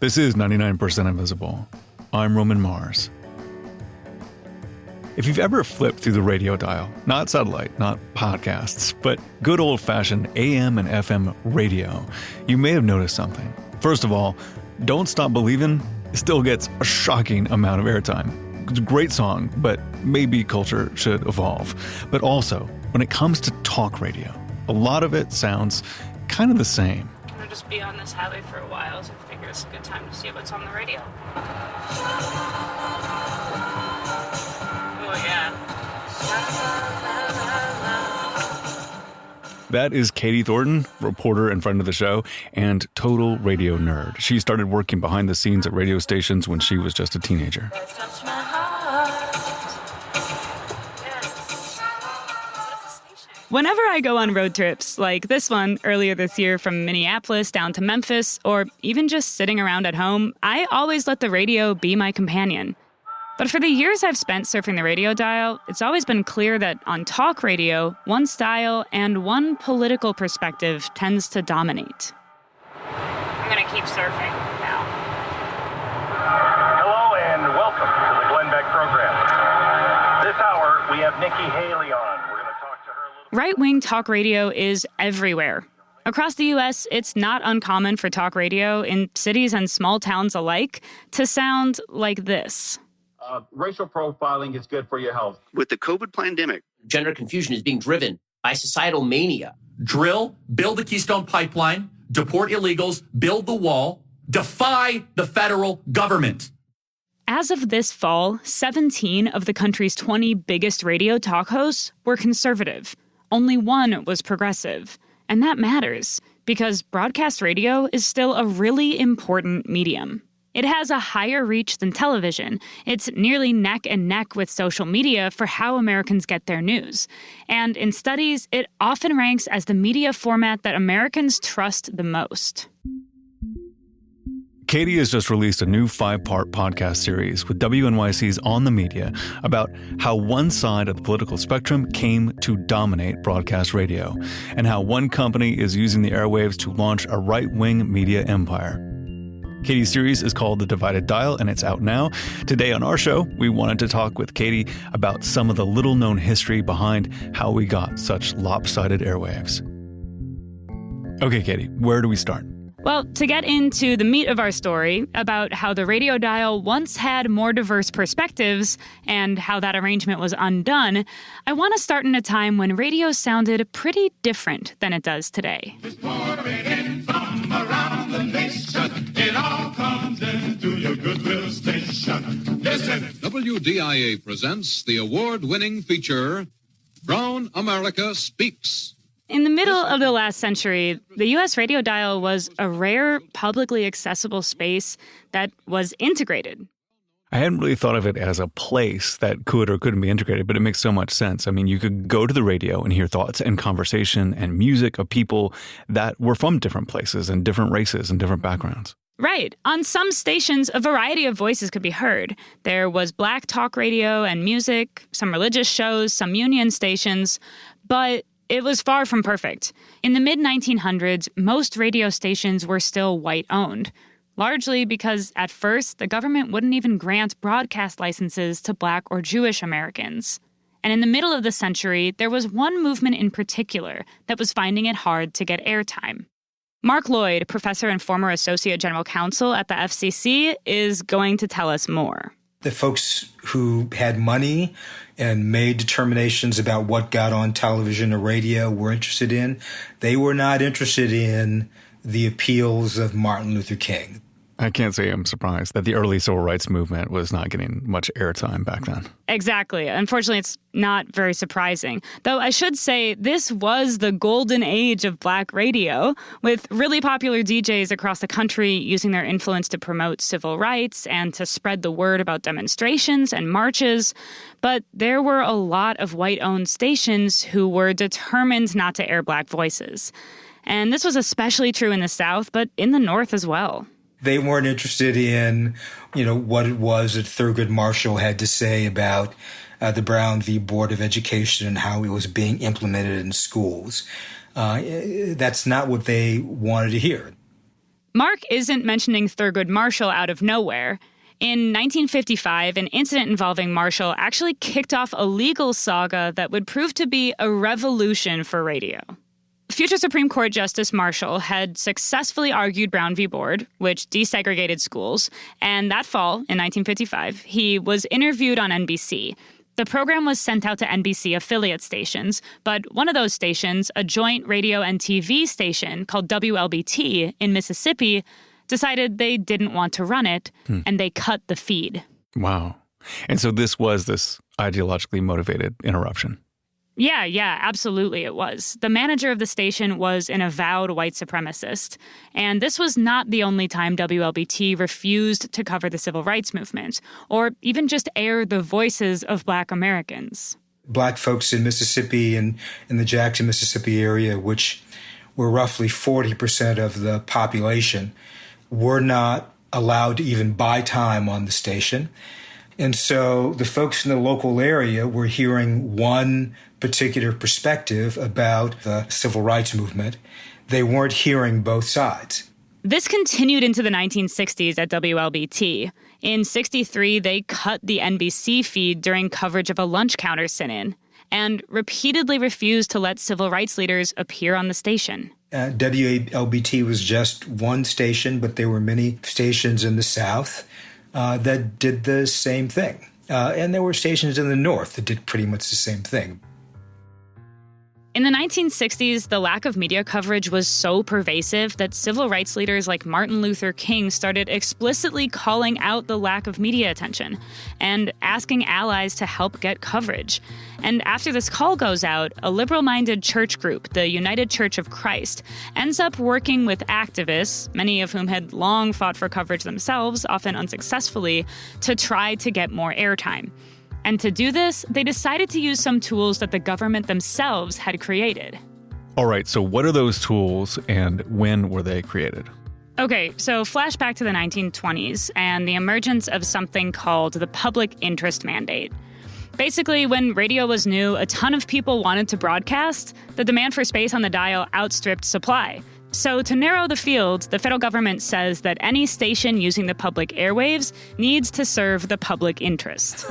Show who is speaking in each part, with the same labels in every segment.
Speaker 1: This is 99% Invisible. I'm Roman Mars. If you've ever flipped through the radio dial, not satellite, not podcasts, but good old-fashioned AM and FM radio, you may have noticed something. First of all, Don't Stop Believin' still gets a shocking amount of airtime. It's a great song, but maybe culture should evolve. But also, when it comes to talk radio, a lot of it sounds kind of the same.
Speaker 2: I'm gonna just be on this highway for a while, so I figure it's a good time to see what's on the radio. Oh yeah.
Speaker 1: That is Katie Thornton, reporter and friend of the show, and total radio nerd. She started working behind the scenes at radio stations when she was just a teenager.
Speaker 2: Whenever I go on road trips, like this one earlier this year from Minneapolis down to Memphis, or even just sitting around at home, I always let the radio be my companion. But for the years I've spent surfing the radio dial, it's always been clear that on talk radio, one style and one political perspective tends to dominate. I'm going to keep surfing now.
Speaker 3: Hello and welcome to the Glenn Beck program. This hour, we have Nikki Haley on. We're going to talk to her a little.
Speaker 2: Right-wing talk radio is everywhere. Across the U.S., it's not uncommon for talk radio in cities and small towns alike to sound like this.
Speaker 4: Racial profiling is good for your health.
Speaker 5: With the COVID pandemic,
Speaker 6: gender confusion is being driven by societal mania.
Speaker 7: Drill, build the Keystone Pipeline, deport illegals, build the wall, defy the federal government.
Speaker 2: As of this fall, 17 of the country's 20 biggest radio talk hosts were conservative. Only one was progressive. And that matters, because broadcast radio is still a really important medium. It has a higher reach than television. It's nearly neck and neck with social media for how Americans get their news. And in studies, it often ranks as the media format that Americans trust the most.
Speaker 1: Katie has just released a new 5-part podcast series with WNYC's On the Media about how one side of the political spectrum came to dominate broadcast radio, and how one company is using the airwaves to launch a right-wing media empire. Katie's series is called The Divided Dial, and it's out now. Today on our show, we wanted to talk with Katie about some of the little-known history behind how we got such lopsided airwaves. Okay, Katie, where do we start?
Speaker 2: Well, to get into the meat of our story about how the radio dial once had more diverse perspectives and how that arrangement was undone, I want to start in a time when radio sounded pretty different than it does today.
Speaker 8: It's pouring in from around the nation. It all comes into your Goodwill station. Listen.
Speaker 9: WDIA presents the award-winning feature, Brown America Speaks.
Speaker 2: In the middle of the last century, the U.S. radio dial was a rare, publicly accessible space that was integrated.
Speaker 1: I hadn't really thought of it as a place that could or couldn't be integrated, but it makes so much sense. I mean, you could go to the radio and hear thoughts and conversation and music of people that were from different places and different races and different backgrounds.
Speaker 2: Right. On some stations, a variety of voices could be heard. There was black talk radio and music, some religious shows, some union stations, but it was far from perfect. In the mid-1900s, most radio stations were still white-owned, largely because at first the government wouldn't even grant broadcast licenses to black or Jewish Americans. And in the middle of the century, there was one movement in particular that was finding it hard to get airtime. Mark Lloyd, professor and former associate general counsel at the FCC, is going to tell us more.
Speaker 10: The folks who had money and made determinations about what got on television or radio were interested in. They were not interested in the appeals of Martin Luther King.
Speaker 1: I can't say I'm surprised that the early civil rights movement was not getting much airtime back then.
Speaker 2: Exactly. Unfortunately, it's not very surprising. Though I should say this was the golden age of black radio, with really popular DJs across the country using their influence to promote civil rights and to spread the word about demonstrations and marches. But there were a lot of white-owned stations who were determined not to air black voices. And this was especially true in the South, but in the North as well.
Speaker 10: They weren't interested in, what it was that Thurgood Marshall had to say about the Brown v. Board of Education and how it was being implemented in schools. That's not what they wanted to hear.
Speaker 2: Mark isn't mentioning Thurgood Marshall out of nowhere. In 1955, an incident involving Marshall actually kicked off a legal saga that would prove to be a revolution for radio. Future Supreme Court Justice Marshall had successfully argued Brown v. Board, which desegregated schools, and that fall, in 1955, he was interviewed on NBC. The program was sent out to NBC affiliate stations, but one of those stations, a joint radio and TV station called WLBT in Mississippi, decided they didn't want to run it, and they cut the feed.
Speaker 1: Wow. And so this was this ideologically motivated interruption.
Speaker 2: Yeah, absolutely it was. The manager of the station was an avowed white supremacist, and this was not the only time WLBT refused to cover the civil rights movement, or even just air the voices of Black Americans.
Speaker 10: Black folks in Mississippi and in the Jackson, Mississippi area, which were roughly 40% of the population, were not allowed to even buy time on the station. And so the folks in the local area were hearing one particular perspective about the civil rights movement. They weren't hearing both sides.
Speaker 2: This continued into the 1960s at WLBT. In 63, they cut the NBC feed during coverage of a lunch counter sit-in and repeatedly refused to let civil rights leaders appear on the station.
Speaker 10: WLBT was just one station, but there were many stations in the South that did the same thing. And there were stations in the North that did pretty much the same thing.
Speaker 2: In the 1960s, the lack of media coverage was so pervasive that civil rights leaders like Martin Luther King started explicitly calling out the lack of media attention and asking allies to help get coverage. And after this call goes out, a liberal-minded church group, the United Church of Christ, ends up working with activists, many of whom had long fought for coverage themselves, often unsuccessfully, to try to get more airtime. And to do this, they decided to use some tools that the government themselves had created.
Speaker 1: All right, so what are those tools and when were they created?
Speaker 2: Okay, so flashback to the 1920s and the emergence of something called the public interest mandate. Basically, when radio was new, a ton of people wanted to broadcast. The demand for space on the dial outstripped supply. So to narrow the field, the federal government says that any station using the public airwaves needs to serve the public interest.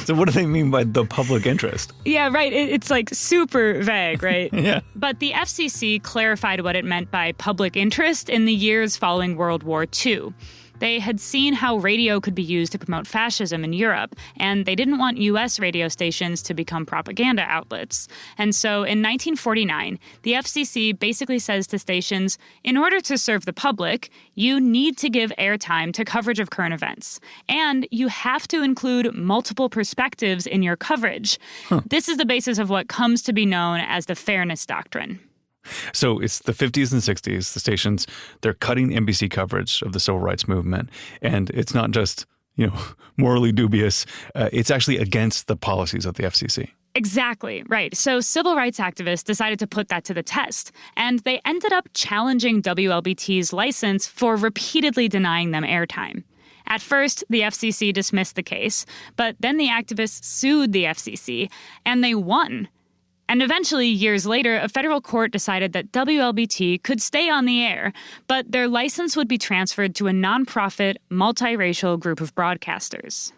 Speaker 1: So what do they mean by the public interest?
Speaker 2: Yeah, right. It's like super vague, right?
Speaker 1: Yeah.
Speaker 2: But the FCC clarified what it meant by public interest in the years following World War II. They had seen how radio could be used to promote fascism in Europe, and they didn't want U.S. radio stations to become propaganda outlets. And so in 1949, the FCC basically says to stations, in order to serve the public, you need to give airtime to coverage of current events. And you have to include multiple perspectives in your coverage. This is the basis of what comes to be known as the Fairness Doctrine.
Speaker 1: So it's the 50s and 60s, the stations, they're cutting NBC coverage of the civil rights movement. And it's not just, morally dubious. It's actually against the policies of the FCC.
Speaker 2: Exactly, right. So civil rights activists decided to put that to the test. And they ended up challenging WLBT's license for repeatedly denying them airtime. At first, the FCC dismissed the case, but then the activists sued the FCC, and they won. And eventually, years later, a federal court decided that WLBT could stay on the air, but their license would be transferred to a nonprofit, multiracial group of broadcasters.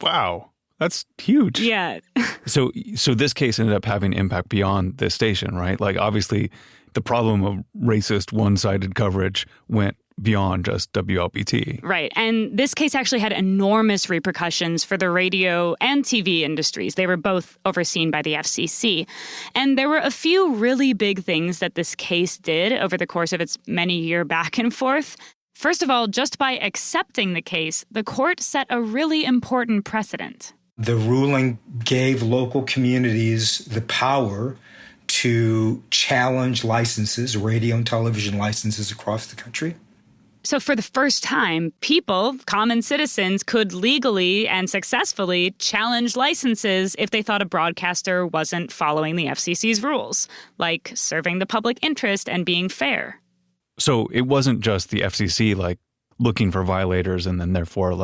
Speaker 1: Wow. That's huge.
Speaker 2: Yeah.
Speaker 1: So this case ended up having impact beyond this station, right? Like, obviously, the problem of racist, one-sided coverage went beyond just WLBT.
Speaker 2: Right. And this case actually had enormous repercussions for the radio and TV industries. They were both overseen by the FCC. And there were a few really big things that this case did over the course of its many-year back and forth. First of all, just by accepting the case, the court set a really important precedent.
Speaker 10: The ruling gave local communities the power to challenge licenses, radio and television licenses across the country.
Speaker 2: So for the first time, people, common citizens, could legally and successfully challenge licenses if they thought a broadcaster wasn't following the FCC's rules, like serving the public interest and being fair.
Speaker 1: So it wasn't just the FCC, looking for violators and then therefore,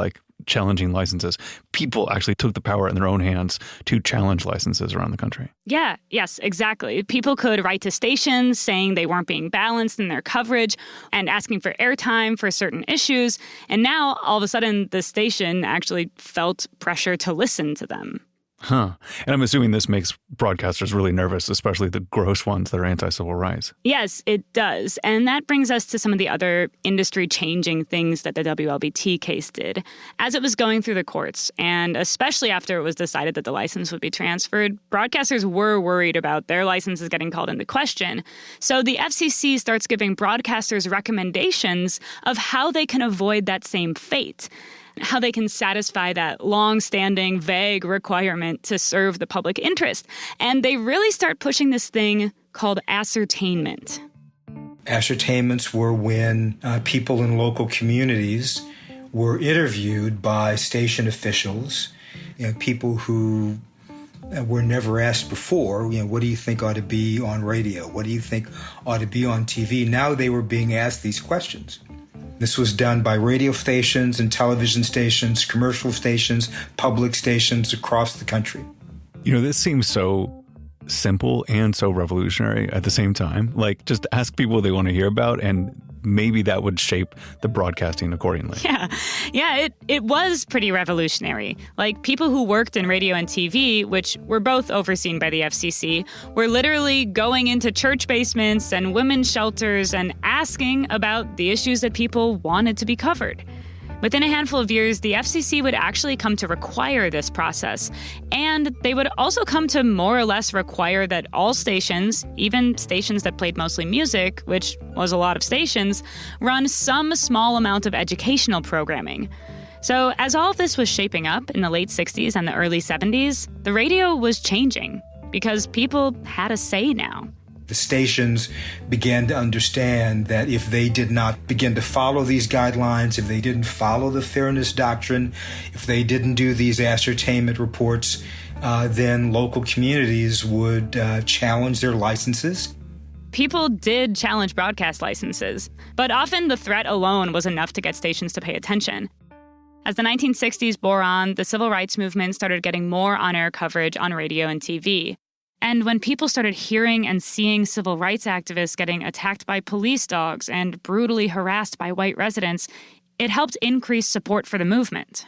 Speaker 1: challenging licenses. People actually took the power in their own hands to challenge licenses around the country.
Speaker 2: Yeah, yes, exactly. People could write to stations saying they weren't being balanced in their coverage and asking for airtime for certain issues. And now, all of a sudden, the station actually felt pressure to listen to them.
Speaker 1: Huh. And I'm assuming this makes broadcasters really nervous, especially the gross ones that are anti-civil rights.
Speaker 2: Yes, it does. And that brings us to some of the other industry-changing things that the WLBT case did. As it was going through the courts, and especially after it was decided that the license would be transferred, broadcasters were worried about their licenses getting called into question. So the FCC starts giving broadcasters recommendations of how they can avoid that same fate, how they can satisfy that long-standing, vague requirement to serve the public interest. And they really start pushing this thing called ascertainment.
Speaker 10: Ascertainments were when people in local communities were interviewed by station officials, people who were never asked before, what do you think ought to be on radio? What do you think ought to be on TV? Now they were being asked these questions. This was done by radio stations and television stations, commercial stations, public stations across the country.
Speaker 1: This seems so simple and so revolutionary at the same time. Like, just ask people what they want to hear about, and maybe that would shape the broadcasting accordingly.
Speaker 2: Yeah, it was pretty revolutionary. Like, people who worked in radio and TV, which were both overseen by the FCC, were literally going into church basements and women's shelters and asking about the issues that people wanted to be covered. Within a handful of years, the FCC would actually come to require this process. And they would also come to more or less require that all stations, even stations that played mostly music, which was a lot of stations, run some small amount of educational programming. So as all of this was shaping up in the late 60s and the early 70s, the radio was changing because people had a say now.
Speaker 10: The stations began to understand that if they did not begin to follow these guidelines, if they didn't follow the fairness doctrine, if they didn't do these ascertainment reports, then local communities would challenge their licenses.
Speaker 2: People did challenge broadcast licenses, but often the threat alone was enough to get stations to pay attention. As the 1960s bore on, the civil rights movement started getting more on-air coverage on radio and TV. And when people started hearing and seeing civil rights activists getting attacked by police dogs and brutally harassed by white residents, it helped increase support for the movement.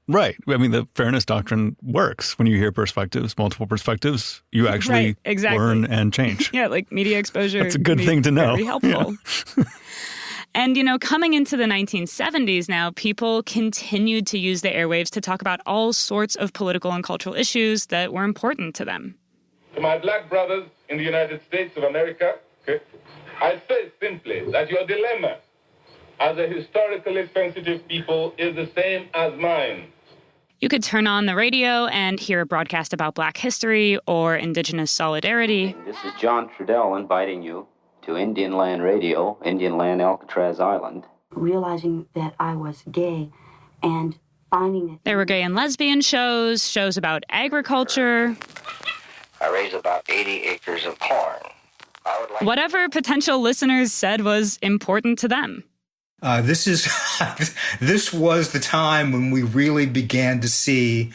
Speaker 1: Right. I mean, the fairness doctrine works. When you hear perspectives, multiple perspectives, you actually learn and change.
Speaker 2: Yeah, like media exposure.
Speaker 1: That's a good thing to know.
Speaker 2: Very helpful. Yeah. And, coming into the 1970s now, people continued to use the airwaves to talk about all sorts of political and cultural issues that were important to them.
Speaker 8: To my black brothers in the United States of America, I say simply that your dilemma as a historically sensitive people is the same as mine.
Speaker 2: You could turn on the radio and hear a broadcast about Black history or Indigenous solidarity.
Speaker 5: This is John Trudell inviting you to Indian Land Radio, Indian Land, Alcatraz Island.
Speaker 11: Realizing that I was gay and finding that
Speaker 2: there were gay and lesbian shows about agriculture.
Speaker 5: I raise about 80 acres of corn.
Speaker 2: Whatever potential listeners said was important to them.
Speaker 10: This was the time when we really began to see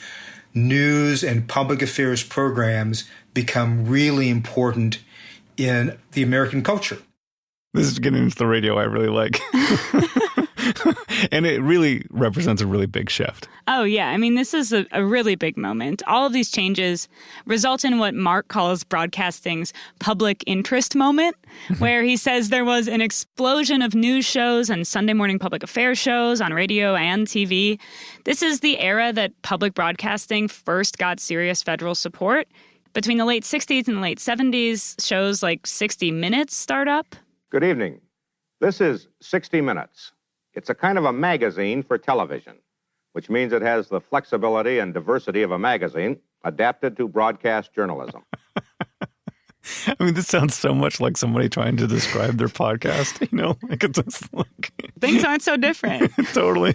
Speaker 10: news and public affairs programs become really important in the American culture.
Speaker 1: This is getting into the radio I really like. And it really represents a really big shift.
Speaker 2: Oh, yeah. I mean, this is a really big moment. All of these changes result in what Mark calls broadcasting's public interest moment, where he says there was an explosion of news shows and Sunday morning public affairs shows on radio and TV. This is the era that public broadcasting first got serious federal support. Between the late 60s and the late 70s, shows like 60 Minutes start up.
Speaker 12: Good evening. This is 60 Minutes. It's a kind of a magazine for television, which means it has the flexibility and diversity of a magazine adapted to broadcast journalism.
Speaker 1: I mean, this sounds so much like somebody trying to describe their podcast, Like it's just like...
Speaker 2: Things aren't so different.
Speaker 1: Totally.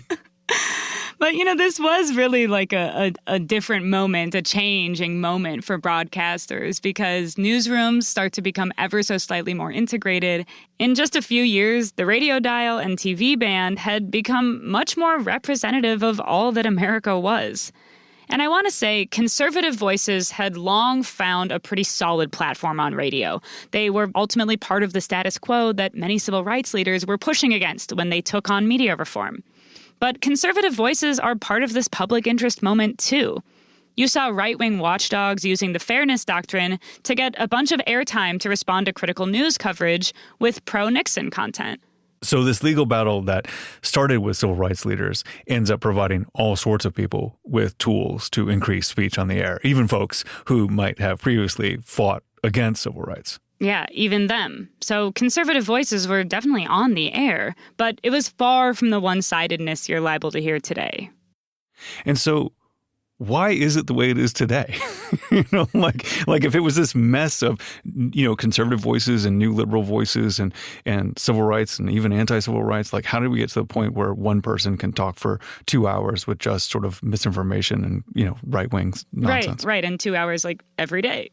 Speaker 2: But, this was really like a different moment, a changing moment for broadcasters because newsrooms start to become ever so slightly more integrated. In just a few years, the radio dial and TV band had become much more representative of all that America was. And I want to say conservative voices had long found a pretty solid platform on radio. They were ultimately part of the status quo that many civil rights leaders were pushing against when they took on media reform. But conservative voices are part of this public interest moment, too. You saw right-wing watchdogs using the fairness doctrine to get a bunch of airtime to respond to critical news coverage with pro-Nixon content.
Speaker 1: So this legal battle that started with civil rights leaders ends up providing all sorts of people with tools to increase speech on the air, even folks who might have previously fought against civil rights.
Speaker 2: Yeah, even them. So conservative voices were definitely on the air, but it was far from the one-sidedness you're liable to hear today.
Speaker 1: And so why is it the way it is today? Like if it was this mess of, conservative voices and new liberal voices and civil rights and even anti-civil rights, like how did we get to the point where one person can talk for 2 hours with just sort of misinformation and, right-wing nonsense?
Speaker 2: Right. And 2 hours like every day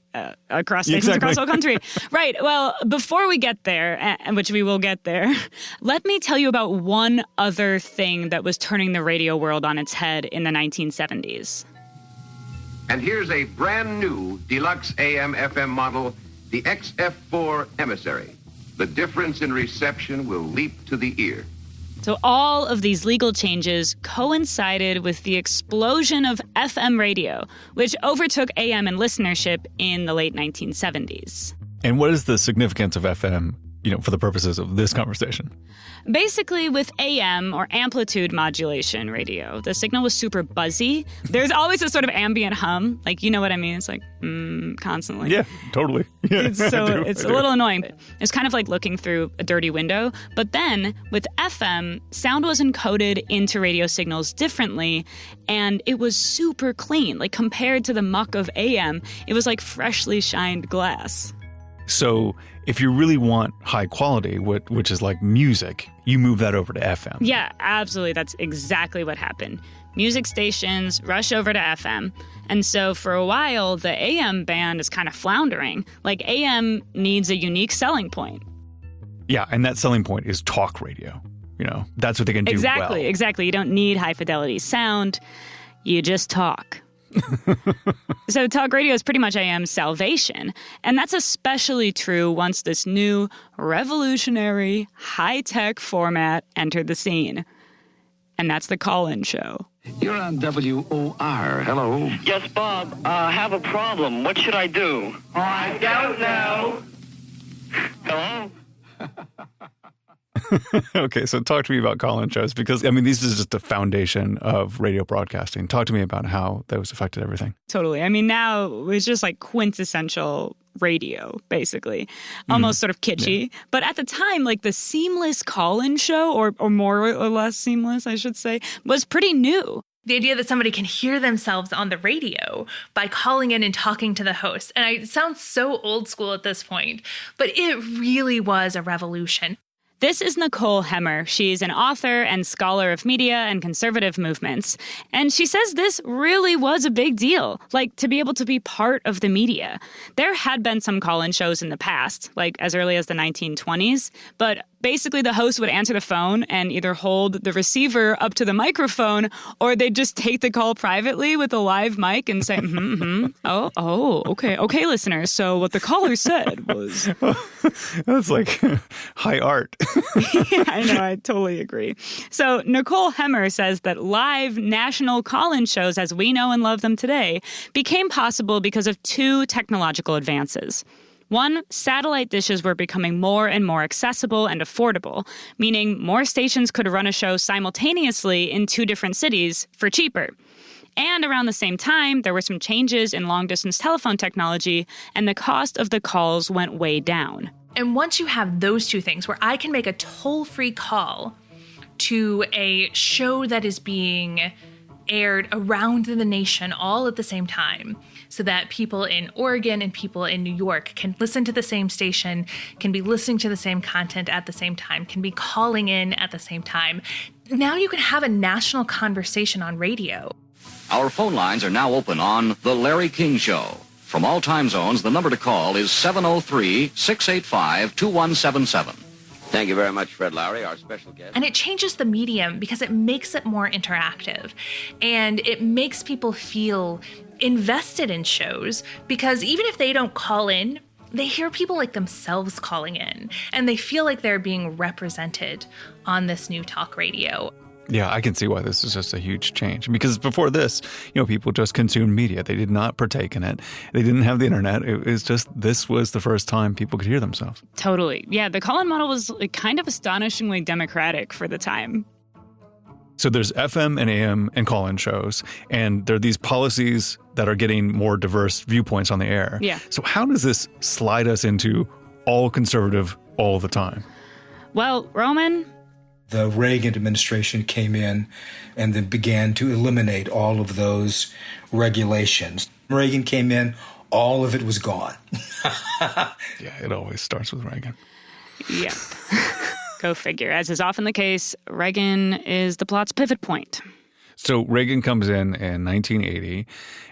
Speaker 2: across stations, across the whole country. Right. Well, before we get there, which we will get there, let me tell you about one other thing that was turning the radio world on its head in the 1970s.
Speaker 13: And here's a brand new deluxe AM/FM model, the XF4 Emissary. The difference in reception will leap to the ear.
Speaker 2: So all of these legal changes coincided with the explosion of FM radio, which overtook AM in listenership in the late 1970s.
Speaker 1: And what is the significance of FM, for the purposes of this conversation?
Speaker 2: Basically, with AM, or amplitude modulation radio, the signal was super buzzy. There's always a sort of ambient hum. Like, you know what I mean? It's like, constantly.
Speaker 1: Yeah, totally. Yeah,
Speaker 2: it's a little annoying. It's kind of like looking through a dirty window. But then, with FM, sound was encoded into radio signals differently, and it was super clean. Like, compared to the muck of AM, it was like freshly shined glass.
Speaker 1: So if you really want high quality, which is like music, you move that over to FM.
Speaker 2: Yeah, absolutely. That's exactly what happened. Music stations rush over to FM. And so for a while, the AM band is kind of floundering. Like AM needs a unique selling point.
Speaker 1: Yeah, and that selling point is talk radio. That's what they can do well.
Speaker 2: Exactly. You don't need high fidelity sound. You just talk. So talk radio is pretty much AM's salvation. And that's especially true once this new, revolutionary, high-tech format entered the scene. And that's the call-in show.
Speaker 14: You're on WOR. Hello.
Speaker 15: Yes, Bob. I have a problem. What should I do?
Speaker 16: I don't know.
Speaker 15: Hello?
Speaker 1: Okay, so talk to me about call-in shows because, this is just the foundation of radio broadcasting. Talk to me about how those affected everything.
Speaker 2: Totally. Now it's just like quintessential radio, basically. Almost sort of kitschy. Yeah. But at the time, like the seamless call-in show, or more or less seamless, I should say, was pretty new.
Speaker 17: The idea that somebody can hear themselves on the radio by calling in and talking to the host. And it sounds so old school at this point, but it really was a revolution.
Speaker 2: This is Nicole Hemmer. She's an author and scholar of media and conservative movements. And she says this really was a big deal, like to be able to be part of the media. There had been some call-in shows in the past, like as early as the 1920s, but basically the host would answer the phone and either hold the receiver up to the microphone or they'd just take the call privately with a live mic and say, okay, listeners. So what the caller said was...
Speaker 1: That's like high art.
Speaker 2: Yeah, I know. I totally agree. So Nicole Hemmer says that live national call-in shows as we know and love them today became possible because of two technological advances. One, satellite dishes were becoming more and more accessible and affordable, meaning more stations could run a show simultaneously in two different cities for cheaper. And around the same time, there were some changes in long-distance telephone technology, and the cost of the calls went way down.
Speaker 17: And once you have those two things, where I can make a toll-free call to a show that is being aired around the nation all at the same time, so that people in Oregon and people in New York can listen to the same station, can be listening to the same content at the same time, can be calling in at the same time. now you can have a national conversation on radio.
Speaker 14: Our phone lines are now open on The Larry King Show. From all time zones, the number to call is 703-685-2177.
Speaker 5: Thank you very much, Fred Lowry, our special guest.
Speaker 17: And it changes the medium because it makes it more interactive. And it makes people feel invested in shows because even if they don't call in, they hear people like themselves calling in. And they feel like they're being represented on this new talk radio.
Speaker 1: Yeah, I can see why this is just a huge change. Because before this, people just consumed media. They did not partake in it. They didn't have the internet. It was just, this was the first time people could hear themselves.
Speaker 2: Totally. Yeah, the call-in model was kind of astonishingly democratic for the time.
Speaker 1: So there's FM and AM and call-in shows, and there are these policies that are getting more diverse viewpoints on the air.
Speaker 2: Yeah.
Speaker 1: So how does this slide us into all conservative all the time?
Speaker 2: Well, Roman...
Speaker 10: The Reagan administration came in and then began to eliminate all of those regulations. Reagan came in, all of it was gone.
Speaker 1: Yeah, it always starts with Reagan.
Speaker 2: Yeah. Go figure. As is often the case, Reagan is the plot's pivot point.
Speaker 1: So Reagan comes in 1980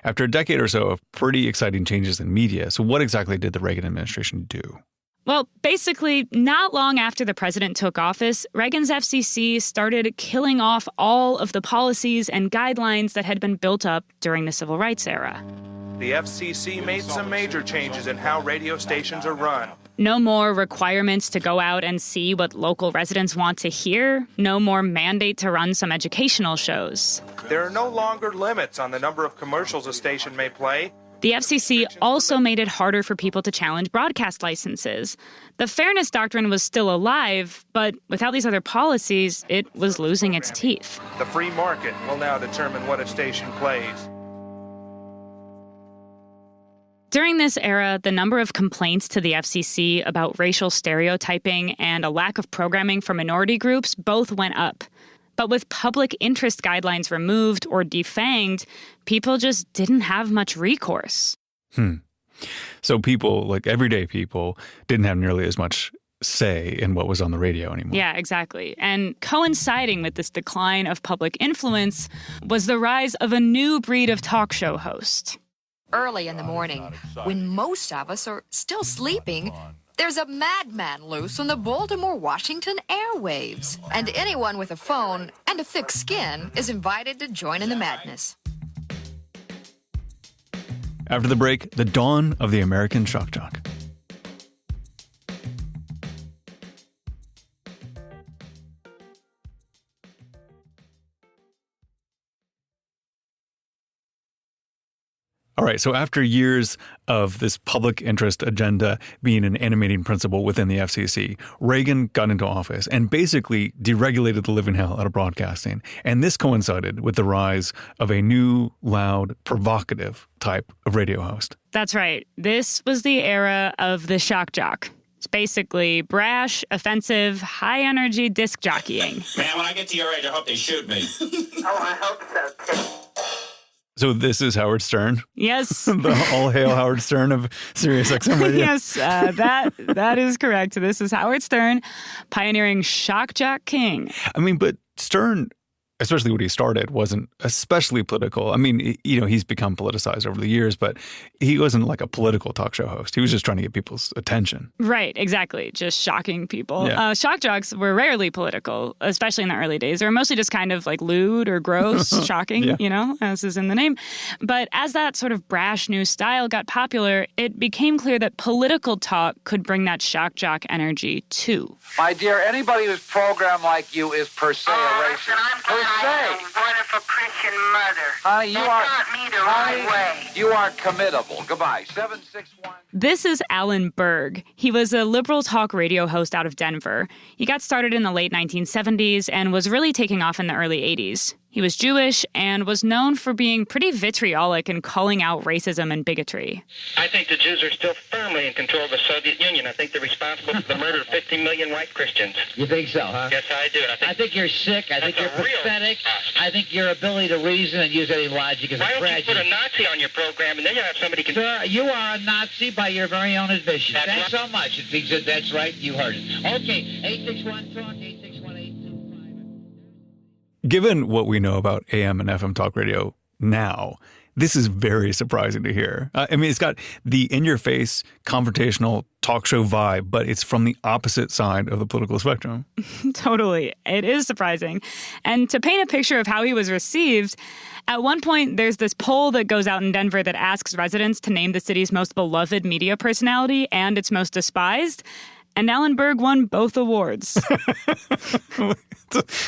Speaker 1: after a decade or so of pretty exciting changes in media. So what exactly did the Reagan administration do?
Speaker 2: Well, basically, not long after the president took office, Reagan's FCC started killing off all of the policies and guidelines that had been built up during the civil rights era.
Speaker 18: The FCC made some major changes in how radio stations are run.
Speaker 2: No more requirements to go out and see what local residents want to hear. No more mandate to run some educational shows.
Speaker 18: There are no longer limits on the number of commercials a station may play.
Speaker 2: The FCC also made it harder for people to challenge broadcast licenses. The fairness doctrine was still alive, but without these other policies, it was losing its teeth.
Speaker 18: The free market will now determine what a station plays.
Speaker 2: During this era, the number of complaints to the FCC about racial stereotyping and a lack of programming for minority groups both went up. But with public interest guidelines removed or defanged, people just didn't have much recourse.
Speaker 1: So people, like everyday people, didn't have nearly as much say in what was on the radio anymore.
Speaker 2: Yeah, exactly. And coinciding with this decline of public influence was the rise of a new breed of talk show host.
Speaker 19: Early in the morning, when most of us are still sleeping, there's a madman loose on the Baltimore-Washington airwaves. And anyone with a phone and a thick skin is invited to join in the madness.
Speaker 1: After the break, the dawn of the American shock jock. All right, so after years of this public interest agenda being an animating principle within the FCC, Reagan got into office and basically deregulated the living hell out of broadcasting. And this coincided with the rise of a new, loud, provocative type of radio host.
Speaker 2: That's right. This was the era of the shock jock. It's basically brash, offensive, high-energy disc jockeying.
Speaker 20: Man, when I get to your age, I hope they shoot me.
Speaker 16: Oh, I hope so, too.
Speaker 1: So this is Howard Stern?
Speaker 2: Yes.
Speaker 1: The all hail Howard Stern of Sirius XM Radio?
Speaker 2: Yes, that is correct. This is Howard Stern, pioneering shock jock king.
Speaker 1: I mean, but Stern, especially when he started, wasn't especially political. I mean, he's become politicized over the years, but he wasn't like a political talk show host. He was just trying to get people's attention.
Speaker 2: Right, exactly. Just shocking people.
Speaker 1: Yeah.
Speaker 2: Shock jocks were rarely political, especially in the early days. They were mostly just kind of like lewd or gross, shocking, as is in the name. But as that sort of brash new style got popular, it became clear that political talk could bring that shock jock energy too.
Speaker 21: My dear, anybody who's programmed like you is per se a racist. Per se.
Speaker 16: Wonderful Christian mother.
Speaker 21: Honey,
Speaker 16: taught me the right way.
Speaker 21: You are committable. Goodbye. 761.
Speaker 2: This is Alan Berg. He was a liberal talk radio host out of Denver. He got started in the late 1970s and was really taking off in the early 80s. He was Jewish and was known for being pretty vitriolic and calling out racism and bigotry.
Speaker 15: I think the Jews are still firmly in control of the Soviet Union. I think they're responsible for the murder of 50 million white Christians.
Speaker 22: You think so, huh?
Speaker 15: Yes, I do.
Speaker 22: I think you're sick. I think you're pathetic. I think your ability to reason and use any logic is a tragedy.
Speaker 15: Why don't you put a Nazi on your program and then you'll have somebody...
Speaker 22: Sir, you are a Nazi by your very own admission. Thanks so much. It means that that's right. You heard it. Okay, 861-TALK, 861-825.
Speaker 1: Given what we know about AM and FM talk radio now, this is very surprising to hear. I mean, it's got the in-your-face, confrontational talk show vibe, but it's from the opposite side of the political spectrum.
Speaker 2: Totally. It is surprising. And to paint a picture of how he was received, at one point, there's this poll that goes out in Denver that asks residents to name the city's most beloved media personality and its most despised. And Alan Berg won both awards.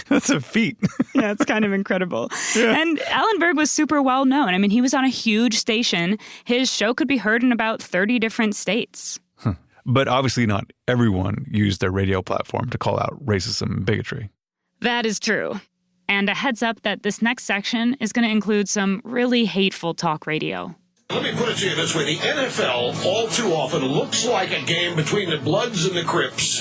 Speaker 1: That's a feat.
Speaker 2: Yeah, it's kind of incredible.
Speaker 1: Yeah.
Speaker 2: And Alan Berg was super well known. I mean, he was on a huge station. His show could be heard in about 30 different states.
Speaker 1: But obviously not everyone used their radio platform to call out racism and bigotry.
Speaker 2: That is true. And a heads up that this next section is going to include some really hateful talk radio.
Speaker 3: Let me put it to you this way. The NFL, all too often, looks like a game between the Bloods and the Crips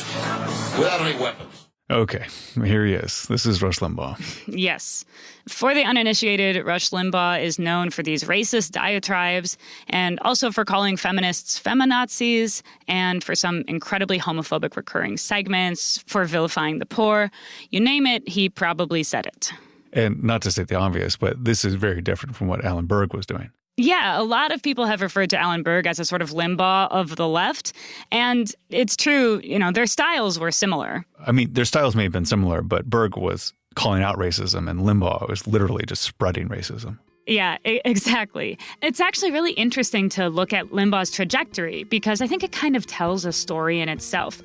Speaker 3: without any weapons.
Speaker 1: Okay, here he is. This is Rush Limbaugh.
Speaker 2: Yes. For the uninitiated, Rush Limbaugh is known for these racist diatribes and also for calling feminists feminazis and for some incredibly homophobic recurring segments, for vilifying the poor. You name it, he probably said it.
Speaker 1: And not to state the obvious, but this is very different from what Alan Berg was doing.
Speaker 2: Yeah, a lot of people have referred to Alan Berg as a sort of Limbaugh of the left. And it's true, their styles were similar.
Speaker 1: I mean, their styles may have been similar, but Berg was calling out racism and Limbaugh was literally just spreading racism.
Speaker 2: Yeah, exactly. It's actually really interesting to look at Limbaugh's trajectory because I think it kind of tells a story in itself.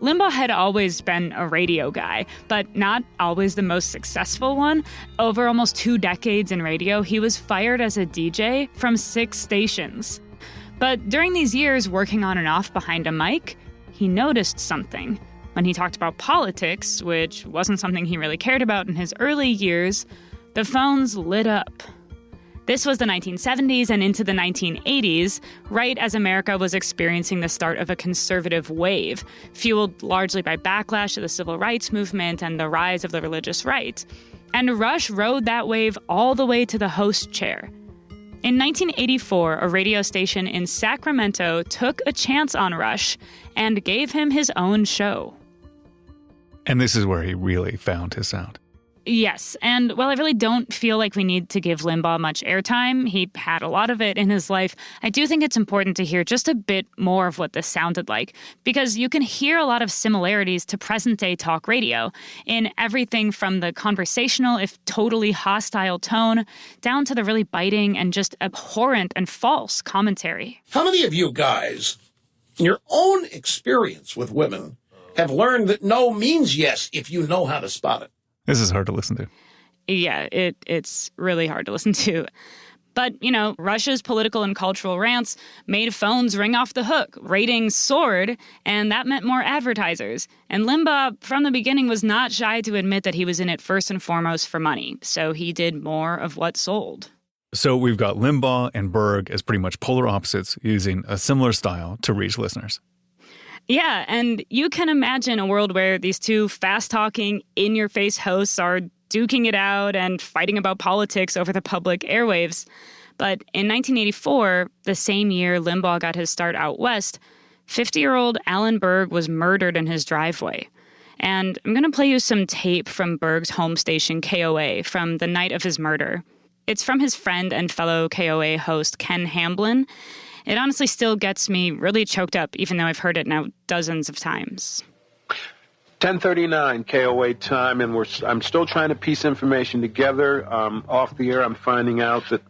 Speaker 2: Limbaugh had always been a radio guy, but not always the most successful one. Over almost 2 decades in radio, he was fired as a DJ from 6 stations. But during these years working on and off behind a mic, he noticed something. When he talked about politics, which wasn't something he really cared about in his early years, the phones lit up. This was the 1970s and into the 1980s, right as America was experiencing the start of a conservative wave, fueled largely by backlash to the civil rights movement and the rise of the religious right. And Rush rode that wave all the way to the host chair. In 1984, a radio station in Sacramento took a chance on Rush and gave him his own show.
Speaker 1: And this is where he really found his sound.
Speaker 2: Yes, and while I really don't feel like we need to give Limbaugh much airtime, he had a lot of it in his life, I do think it's important to hear just a bit more of what this sounded like, because you can hear a lot of similarities to present-day talk radio, in everything from the conversational, if totally hostile tone, down to the really biting and just abhorrent and false commentary.
Speaker 3: How many of you guys, in your own experience with women, have learned that no means yes if you know how to spot it?
Speaker 1: This is hard to listen to.
Speaker 2: Yeah, it's really hard to listen to. But, Rush's political and cultural rants made phones ring off the hook. Ratings soared, and that meant more advertisers. And Limbaugh, from the beginning, was not shy to admit that he was in it first and foremost for money. So he did more of what sold.
Speaker 1: So we've got Limbaugh and Berg as pretty much polar opposites, using a similar style to reach listeners.
Speaker 2: Yeah, and you can imagine a world where these two fast-talking, in-your-face hosts are duking it out and fighting about politics over the public airwaves. But in 1984, the same year Limbaugh got his start out west, 50-year-old Alan Berg was murdered in his driveway. And I'm going to play you some tape from Berg's home station, KOA, from the night of his murder. It's from his friend and fellow KOA host, Ken Hamblin. It honestly still gets me really choked up, even though I've heard it now dozens of times.
Speaker 4: 10:39 KOA time, and I'm still trying to piece information together. Off the air, I'm finding out that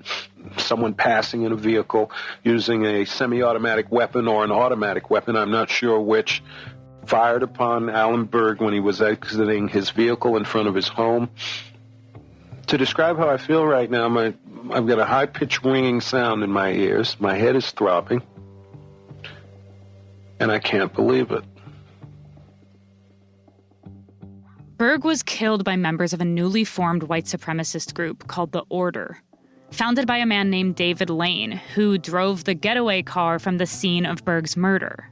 Speaker 4: someone passing in a vehicle using a semi-automatic weapon or an automatic weapon, I'm not sure which, fired upon Alan Berg when he was exiting his vehicle in front of his home. To describe how I feel right now, I've got a high-pitched ringing sound in my ears. My head is throbbing. And I can't believe it.
Speaker 2: Berg was killed by members of a newly formed white supremacist group called The Order, founded by a man named David Lane, who drove the getaway car from the scene of Berg's murder.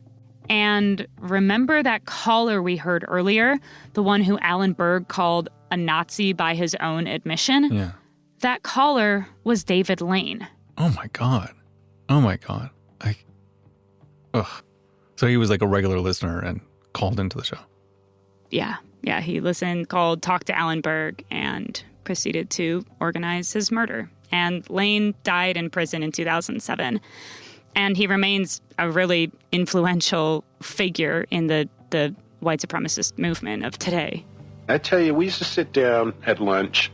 Speaker 2: And remember that caller we heard earlier, the one who Alan Berg called a Nazi by his own admission?
Speaker 1: Yeah.
Speaker 2: That caller was David Lane.
Speaker 1: Oh my God. Ugh. So he was like a regular listener and called into the show.
Speaker 2: Yeah. Yeah, he listened, called, talked to Allenberg, and proceeded to organize his murder. And Lane died in prison in 2007. And he remains a really influential figure in the white supremacist movement of today.
Speaker 4: I tell you, we used to sit down at lunch,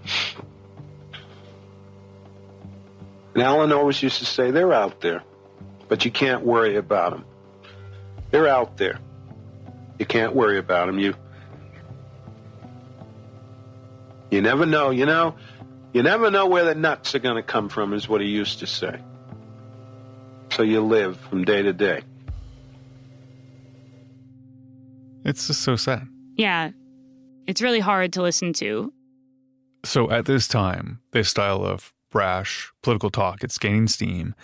Speaker 4: and Alan always used to say, they're out there, but you can't worry about them. They're out there. You can't worry about them. You never know, you never know where the nuts are going to come from, is what he used to say. So you live from day to day.
Speaker 1: It's just so sad.
Speaker 2: Yeah, it's really hard to listen to.
Speaker 1: So at this time, this style of brash political talk, it's gaining steam,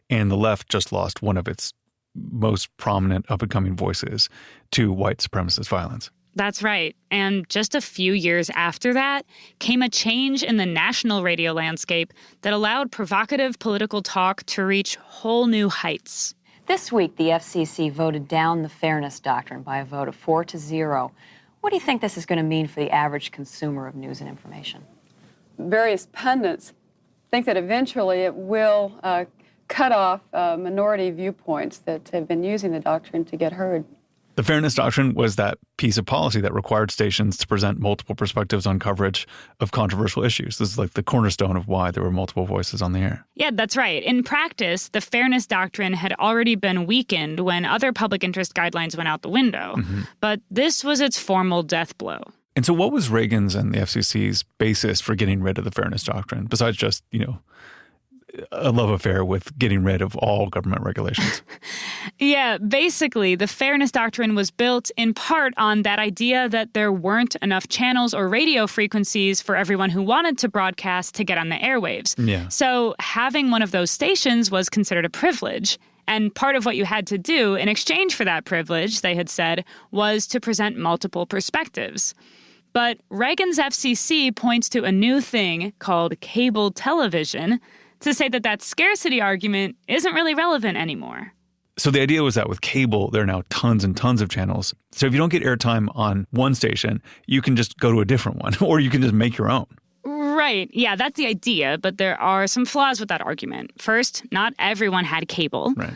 Speaker 1: and the left just lost one of its most prominent up-and-coming voices to white supremacist violence.
Speaker 2: That's right. And just a few years after that came a change in the national radio landscape that allowed provocative political talk to reach whole new heights.
Speaker 6: This week, the FCC voted down the Fairness Doctrine by a vote of 4-0. What do you think this is going to mean for the average consumer of news and information?
Speaker 7: Various pundits think that eventually it will cut off minority viewpoints that have been using the doctrine to get heard.
Speaker 1: The Fairness Doctrine was that piece of policy that required stations to present multiple perspectives on coverage of controversial issues. This is like the cornerstone of why there were multiple voices on the air.
Speaker 2: Yeah, that's right. In practice, the Fairness Doctrine had already been weakened when other public interest guidelines went out the window. Mm-hmm. But this was its formal death blow.
Speaker 1: And so what was Reagan's and the FCC's basis for getting rid of the Fairness Doctrine, besides just, a love affair with getting rid of all government regulations?
Speaker 2: Yeah, basically, the Fairness Doctrine was built in part on that idea that there weren't enough channels or radio frequencies for everyone who wanted to broadcast to get on the airwaves.
Speaker 1: Yeah.
Speaker 2: So having one of those stations was considered a privilege. And part of what you had to do in exchange for that privilege, they had said, was to present multiple perspectives. But Reagan's FCC points to a new thing called cable television to say that scarcity argument isn't really relevant anymore.
Speaker 1: So the idea was that with cable, there are now tons and tons of channels. So if you don't get airtime on one station, you can just go to a different one, or you can just make your own.
Speaker 2: Right. Yeah, that's the idea, but there are some flaws with that argument. First, not everyone had cable.
Speaker 1: Right.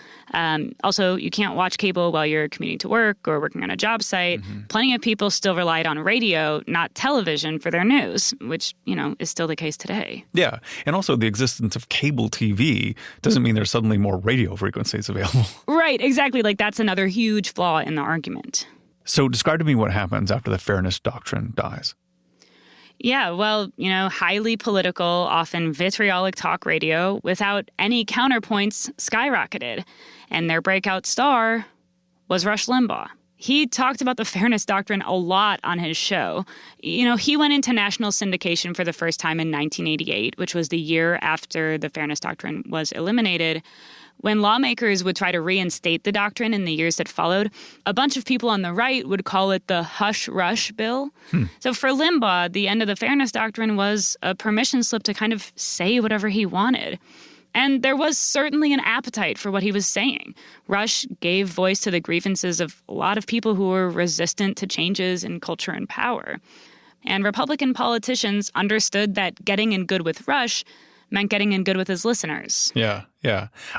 Speaker 2: Also, you can't watch cable while you're commuting to work or working on a job site. Mm-hmm. Plenty of people still relied on radio, not television, for their news, which, is still the case today.
Speaker 1: Yeah. And also the existence of cable TV doesn't mean there's suddenly more radio frequencies available.
Speaker 2: Right. Exactly. That's another huge flaw in the argument.
Speaker 1: So describe to me what happens after the Fairness Doctrine dies.
Speaker 2: Yeah, well, highly political, often vitriolic talk radio without any counterpoints skyrocketed. And their breakout star was Rush Limbaugh. He talked about the Fairness Doctrine a lot on his show. He went into national syndication for the first time in 1988, which was the year after the Fairness Doctrine was eliminated. When lawmakers would try to reinstate the doctrine in the years that followed, a bunch of people on the right would call it the Hush-Rush bill. So for Limbaugh, the end of the Fairness Doctrine was a permission slip to kind of say whatever he wanted. And there was certainly an appetite for what he was saying. Rush gave voice to the grievances of a lot of people who were resistant to changes in culture and power. And Republican politicians understood that getting in good with Rush meant getting in good with his listeners.
Speaker 1: Yeah.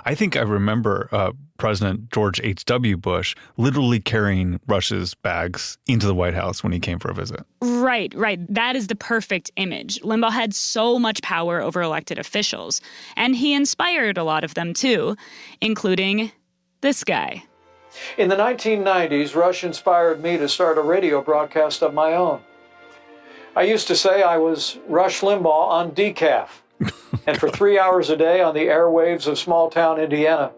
Speaker 1: I think I remember President George H.W. Bush literally carrying Rush's bags into the White House when he came for a visit.
Speaker 2: Right. That is the perfect image. Limbaugh had so much power over elected officials, and he inspired a lot of them too, including this guy.
Speaker 23: In the 1990s, Rush inspired me to start a radio broadcast of my own. I used to say I was Rush Limbaugh on decaf. And for 3 hours a day on the airwaves of small-town Indiana,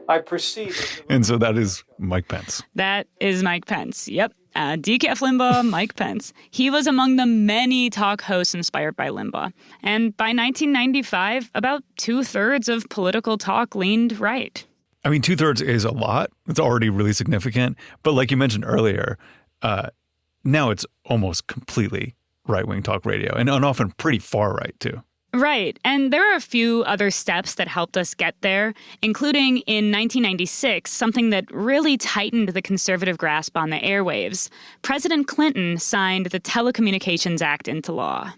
Speaker 23: I proceeded.
Speaker 1: And so that is Mike Pence.
Speaker 2: That is Mike Pence. Yep. Decaf Limbaugh, Mike Pence. He was among the many talk hosts inspired by Limbaugh. And by 1995, about 2/3 of political talk leaned right.
Speaker 1: I mean, 2/3 is a lot. It's already really significant. But like you mentioned earlier, now it's almost completely right-wing talk radio, and often pretty far right, too.
Speaker 2: Right. And there are a few other steps that helped us get there, including in 1996, something that really tightened the conservative grasp on the airwaves. President Clinton signed the Telecommunications Act into law.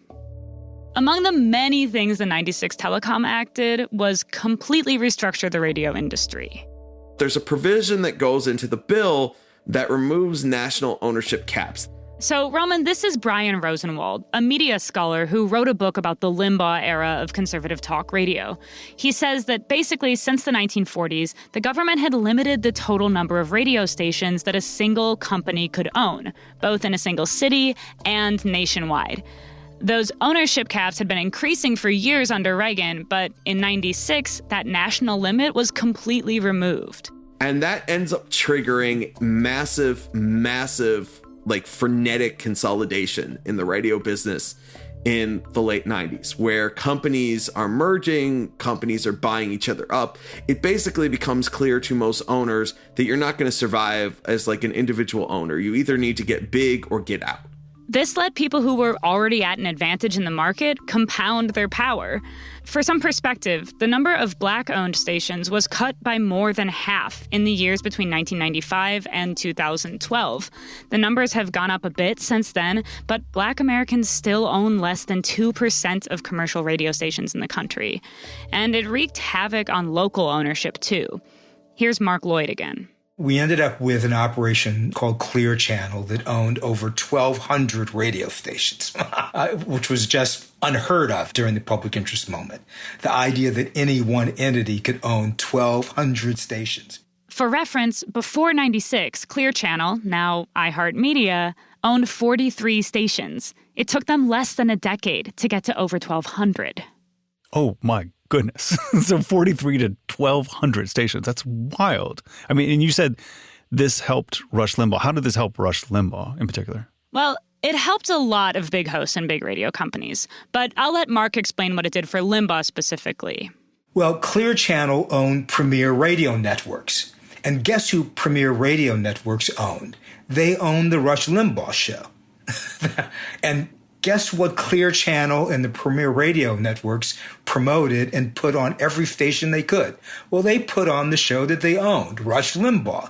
Speaker 2: Among the many things the 96 Telecom Act did was completely restructure the radio industry.
Speaker 8: There's a provision that goes into the bill that removes national ownership caps.
Speaker 2: So, Roman, this is Brian Rosenwald, a media scholar who wrote a book about the Limbaugh era of conservative talk radio. He says that basically since the 1940s, the government had limited the total number of radio stations that a single company could own, both in a single city and nationwide. Those ownership caps had been increasing for years under Reagan, but in 96, that national limit was completely removed.
Speaker 8: And that ends up triggering massive, frenetic consolidation in the radio business in the late 90s, where companies are merging, companies are buying each other up. It basically becomes clear to most owners that you're not going to survive as like an individual owner. You either need to get big or get out.
Speaker 2: This let people who were already at an advantage in the market compound their power. For some perspective, the number of Black-owned stations was cut by more than half in the years between 1995 and 2012. The numbers have gone up a bit since then, but Black Americans still own less than 2% of commercial radio stations in the country. And it wreaked havoc on local ownership, too. Here's Mark Lloyd again.
Speaker 10: We ended up with an operation called Clear Channel that owned over 1,200 radio stations, which was just unheard of during the public interest moment. The idea that any one entity could own 1,200 stations.
Speaker 2: For reference, before 96, Clear Channel, now iHeartMedia, owned 43 stations. It took them less than a decade to get to over 1,200.
Speaker 1: Oh, my goodness. So 43 to 1,200 stations. That's wild. I mean, and you said this helped Rush Limbaugh. How did this help Rush Limbaugh in particular?
Speaker 2: Well, it helped a lot of big hosts and big radio companies. But I'll let Mark explain what it did for Limbaugh specifically.
Speaker 10: Well, Clear Channel owned Premier Radio Networks. And guess who Premier Radio Networks owned? They owned the Rush Limbaugh Show. And guess what Clear Channel and the Premier Radio Networks promoted and put on every station they could? Well, they put on the show that they owned, Rush Limbaugh.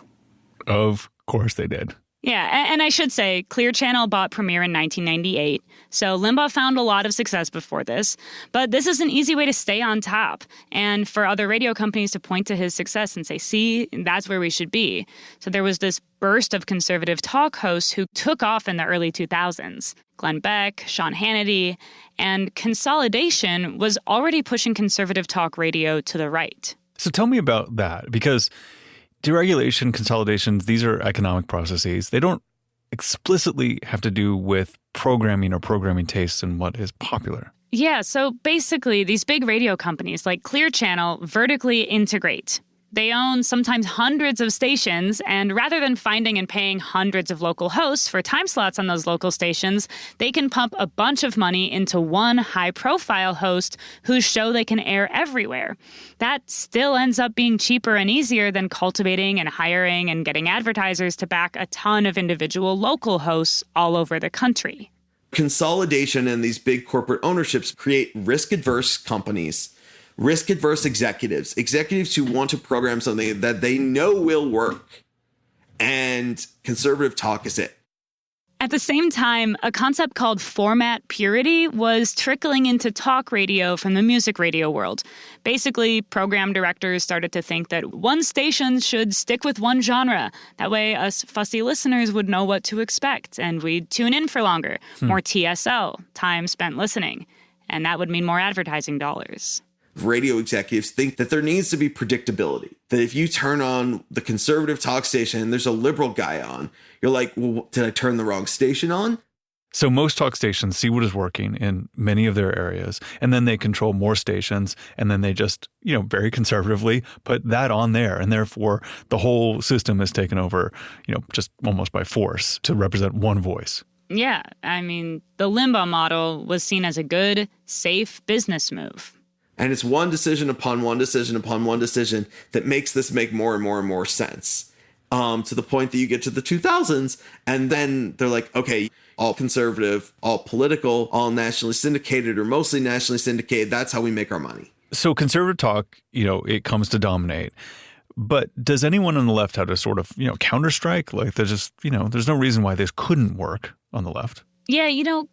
Speaker 1: Of course they did.
Speaker 2: Yeah, and I should say, Clear Channel bought Premier in 1998, so Limbaugh found a lot of success before this. But this is an easy way to stay on top, and for other radio companies to point to his success and say, see, that's where we should be. So there was this burst of conservative talk hosts who took off in the early 2000s. Glenn Beck, Sean Hannity, and consolidation was already pushing conservative talk radio to the right.
Speaker 1: So tell me about that, because deregulation, consolidations, these are economic processes. They don't explicitly have to do with programming or programming tastes and what is popular.
Speaker 2: Yeah, so basically these big radio companies like Clear Channel vertically integrate. They own sometimes hundreds of stations, and rather than finding and paying hundreds of local hosts for time slots on those local stations, they can pump a bunch of money into one high-profile host whose show they can air everywhere. That still ends up being cheaper and easier than cultivating and hiring and getting advertisers to back a ton of individual local hosts all over the country.
Speaker 8: Consolidation and these big corporate ownerships create risk-adverse companies, risk-adverse executives who want to program something that they know will work. And conservative talk is it.
Speaker 2: At the same time, a concept called format purity was trickling into talk radio from the music radio world. Basically, program directors started to think that one station should stick with one genre. That way, us fussy listeners would know what to expect, and we'd tune in for longer. More TSL, time spent listening. And that would mean more advertising dollars.
Speaker 8: Radio executives think that there needs to be predictability. That if you turn on the conservative talk station and there's a liberal guy on, you're like, well, did I turn the wrong station on?
Speaker 1: So most talk stations see what is working in many of their areas, and then they control more stations, and then they just, very conservatively put that on there. And therefore, the whole system is taken over, just almost by force to represent one voice.
Speaker 2: Yeah, I mean, the Limbaugh model was seen as a good, safe business move.
Speaker 8: And it's one decision upon one decision upon one decision that makes this make more and more and more sense. To the point that you get to the 2000s, and then they're like, okay, all conservative, all political, all nationally syndicated or mostly nationally syndicated. That's how we make our money.
Speaker 1: So conservative talk, it comes to dominate. But does anyone on the left have to sort of, counterstrike? Like there's just, there's no reason why this couldn't work on the left.
Speaker 2: Yeah,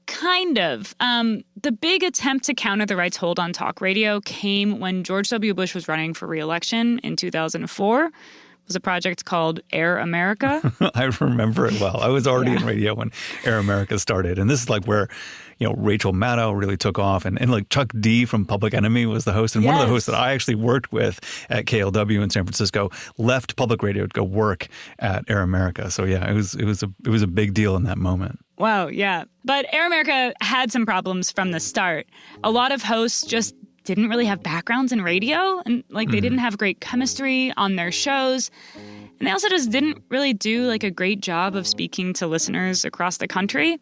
Speaker 2: kind of. The big attempt to counter the right's hold on talk radio came when George W. Bush was running for re-election in 2004. It was a project called Air America.
Speaker 1: I remember it well. I was already in radio when Air America started. And this is like where, Rachel Maddow really took off. And like Chuck D from Public Enemy was the host. And one of the hosts that I actually worked with at KLW in San Francisco left public radio to go work at Air America. So yeah, it was a big deal in that moment.
Speaker 2: Wow, yeah. But Air America had some problems from the start. A lot of hosts just didn't really have backgrounds in radio, and they didn't have great chemistry on their shows. And they also just didn't really do a great job of speaking to listeners across the country.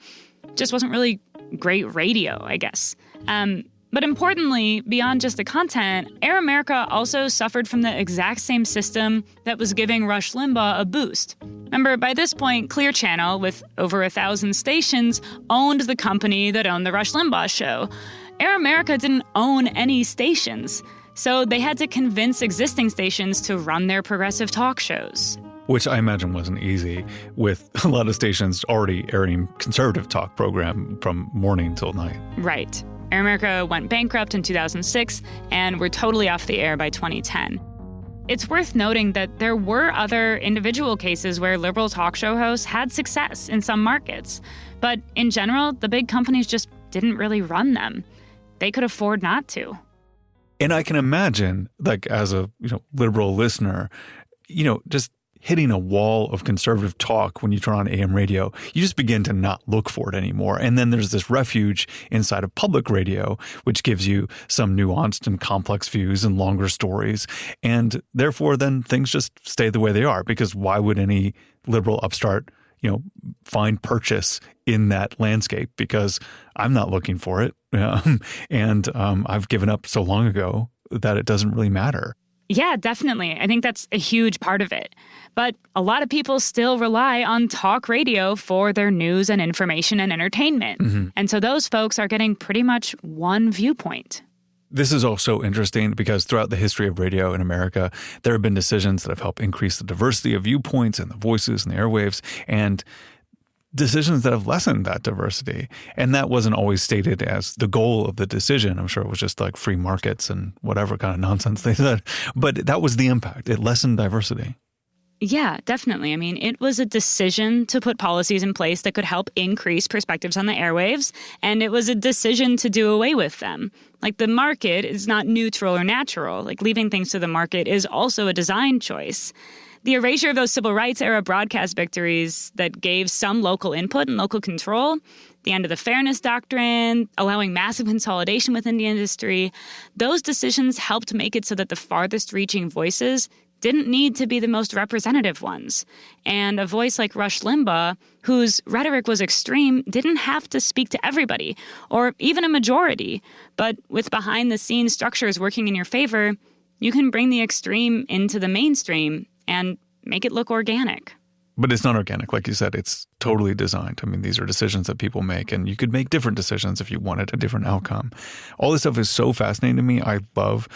Speaker 2: Just wasn't really great radio, I guess. But importantly, beyond just the content, Air America also suffered from the exact same system that was giving Rush Limbaugh a boost. Remember, by this point, Clear Channel, with over 1,000 stations, owned the company that owned the Rush Limbaugh show. Air America didn't own any stations, so they had to convince existing stations to run their progressive talk shows.
Speaker 1: Which I imagine wasn't easy, with a lot of stations already airing conservative talk program from morning till night.
Speaker 2: Right. Air America went bankrupt in 2006 and were totally off the air by 2010. It's worth noting that there were other individual cases where liberal talk show hosts had success in some markets. But in general, the big companies just didn't really run them. They could afford not to.
Speaker 1: And I can imagine, as a liberal listener, just hitting a wall of conservative talk when you turn on AM radio, you just begin to not look for it anymore. And then there's this refuge inside of public radio, which gives you some nuanced and complex views and longer stories. And therefore, then things just stay the way they are, because why would any liberal upstart, find purchase in that landscape? Because I'm not looking for it. And I've given up so long ago that it doesn't really matter.
Speaker 2: Yeah, definitely. I think that's a huge part of it. But a lot of people still rely on talk radio for their news and information and entertainment. Mm-hmm. And so those folks are getting pretty much one viewpoint.
Speaker 1: This is also interesting because throughout the history of radio in America, there have been decisions that have helped increase the diversity of viewpoints and the voices and the airwaves, and decisions that have lessened that diversity. And that wasn't always stated as the goal of the decision. I'm sure it was just free markets and whatever kind of nonsense they said. But that was the impact. It lessened diversity.
Speaker 2: Yeah, definitely. I mean, it was a decision to put policies in place that could help increase perspectives on the airwaves, and it was a decision to do away with them. The market is not neutral or natural. Leaving things to the market is also a design choice. The erasure of those civil rights era broadcast victories that gave some local input and local control, the end of the fairness doctrine, allowing massive consolidation within the industry, those decisions helped make it so that the farthest reaching voices didn't need to be the most representative ones. And a voice like Rush Limbaugh, whose rhetoric was extreme, didn't have to speak to everybody, or even a majority. But with behind-the-scenes structures working in your favor, you can bring the extreme into the mainstream and make it look organic.
Speaker 1: But it's not organic. Like you said, it's totally designed. I mean, these are decisions that people make, and you could make different decisions if you wanted a different outcome. All this stuff is so fascinating to me. I love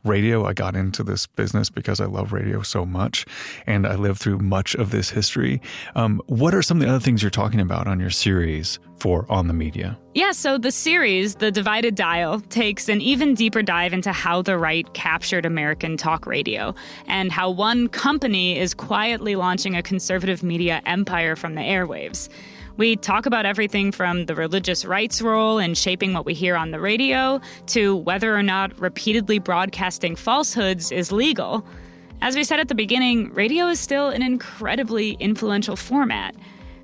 Speaker 1: radio. I got into this business because I love radio so much, and I lived through much of this history. What are some of the other things you're talking about on your series for On the Media?
Speaker 2: Yeah, so the series, The Divided Dial, takes an even deeper dive into how the right captured American talk radio and how one company is quietly launching a conservative media empire from the airwaves. We talk about everything from the religious right's role in shaping what we hear on the radio to whether or not repeatedly broadcasting falsehoods is legal. As we said at the beginning, radio is still an incredibly influential format.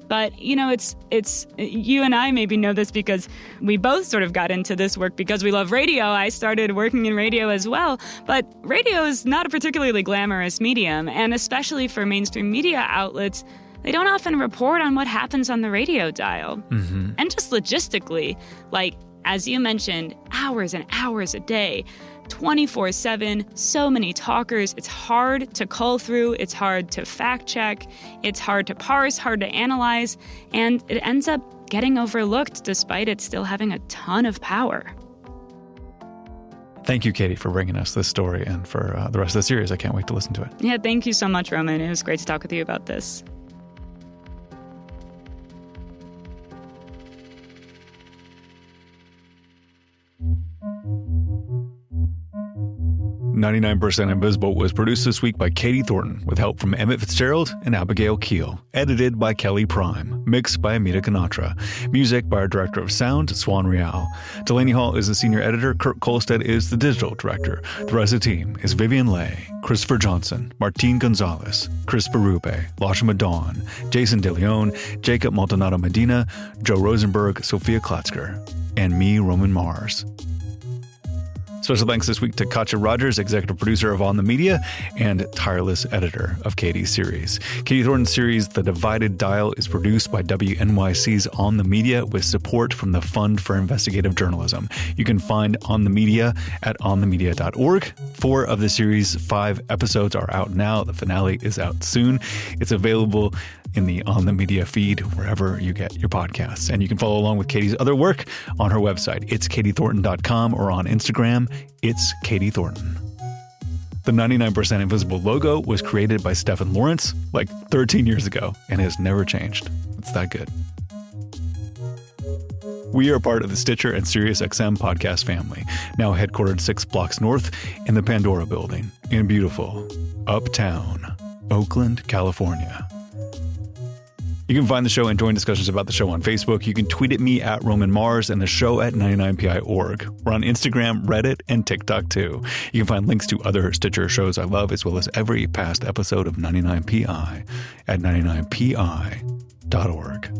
Speaker 2: But, you know, it's you and I maybe know this because we both sort of got into this work because we love radio. I started working in radio as well. But radio is not a particularly glamorous medium, and especially for mainstream media outlets, they don't often report on what happens on the radio dial. Mm-hmm. And just logistically, like, as you mentioned, hours and hours a day, 24/7, so many talkers. It's hard to cull through. It's hard to fact check. It's hard to parse, hard to analyze. And it ends up getting overlooked despite it still having a ton of power.
Speaker 1: Thank you, Katie, for bringing us this story and for the rest of the series. I can't wait to listen to it.
Speaker 2: Yeah, thank you so much, Roman. It was great to talk with you about this.
Speaker 1: "99% Invisible" was produced this week by Katie Thornton with help from Emmett Fitzgerald and Abigail Keel. Edited by Kelly Prime. Mixed by Amita Kanatra. Music by our director of sound, Swan Rial. Delaney Hall is the senior editor. Kurt Kolstad is the digital director. The rest of the team is Vivian Leigh, Christopher Johnson, Martine Gonzalez, Chris Berube, Lashima Dawn, Jason DeLeon, Jacob Maldonado Medina, Joe Rosenberg, Sophia Klatzker, and me, Roman Mars. Special thanks this week to Katja Rogers, executive producer of On the Media and tireless editor of Katie's series. Katie Thornton's series, The Divided Dial, is produced by WNYC's On the Media with support from the Fund for Investigative Journalism. You can find On the Media at onthemedia.org. 4 of the series' 5 episodes are out now. The finale is out soon. It's available in the On the Media feed, wherever you get your podcasts. And you can follow along with Katie's other work on her website. It's katiethornton.com, or on Instagram, it's Katie Thornton. The 99% Invisible logo was created by Stephen Lawrence like 13 years ago and has never changed. It's that good. We are part of the Stitcher and SiriusXM podcast family, now headquartered 6 blocks north in the Pandora building in beautiful Uptown, Oakland, California. You can find the show and join discussions about the show on Facebook. You can tweet at me at Roman Mars and the show at 99pi.org. We're on Instagram, Reddit, and TikTok too. You can find links to other Stitcher shows I love, as well as every past episode of 99pi at 99pi.org.